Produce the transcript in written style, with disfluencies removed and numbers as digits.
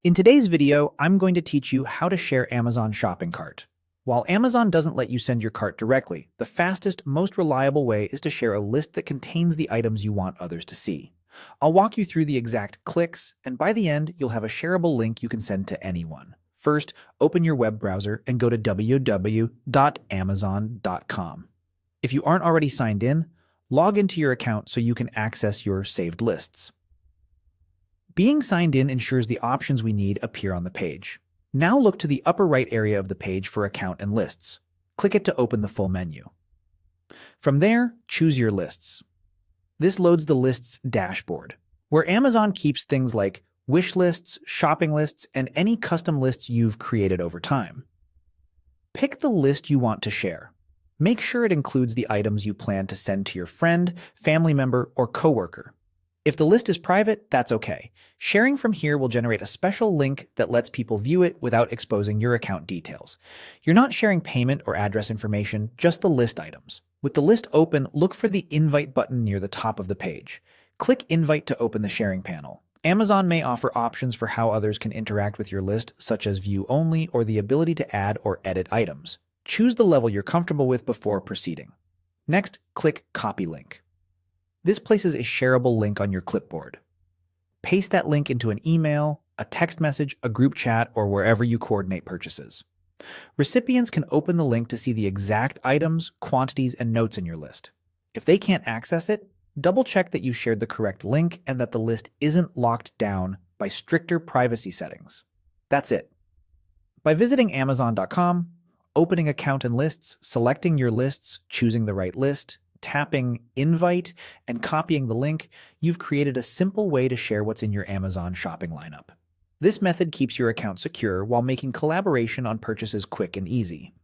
In today's video, I'm going to teach you how to share Amazon Shopping Cart. While Amazon doesn't let you send your cart directly, the fastest, most reliable way is to share a list that contains the items you want others to see. I'll walk you through the exact clicks, and by the end, you'll have a shareable link you can send to anyone. First, open your web browser and go to www.amazon.com. If you aren't already signed in, log into your account so you can access your saved lists. Being signed in ensures the options we need appear on the page. Now look to the upper right area of the page for Account and Lists. Click it to open the full menu. From there, choose your lists. This loads the lists dashboard, where Amazon keeps things like wish lists, shopping lists, and any custom lists you've created over time. Pick the list you want to share. Make sure it includes the items you plan to send to your friend, family member, or coworker. If the list is private, that's okay. Sharing from here will generate a special link that lets people view it without exposing your account details. You're not sharing payment or address information, just the list items. With the list open, look for the Invite button near the top of the page. Click Invite to open the sharing panel. Amazon may offer options for how others can interact with your list, such as view only or the ability to add or edit items. Choose the level you're comfortable with before proceeding. Next, click Copy Link. This places a shareable link on your clipboard. Paste that link into an email, a text message, a group chat, or wherever you coordinate purchases. Recipients can open the link to see the exact items, quantities, and notes in your list. If they can't access it, double-check that you shared the correct link and that the list isn't locked down by stricter privacy settings. That's it. By visiting Amazon.com, opening Account and Lists, selecting your lists, choosing the right list, tapping Invite, and copying the link, you've created a simple way to share what's in your Amazon shopping lineup. This method keeps your account secure while making collaboration on purchases quick and easy.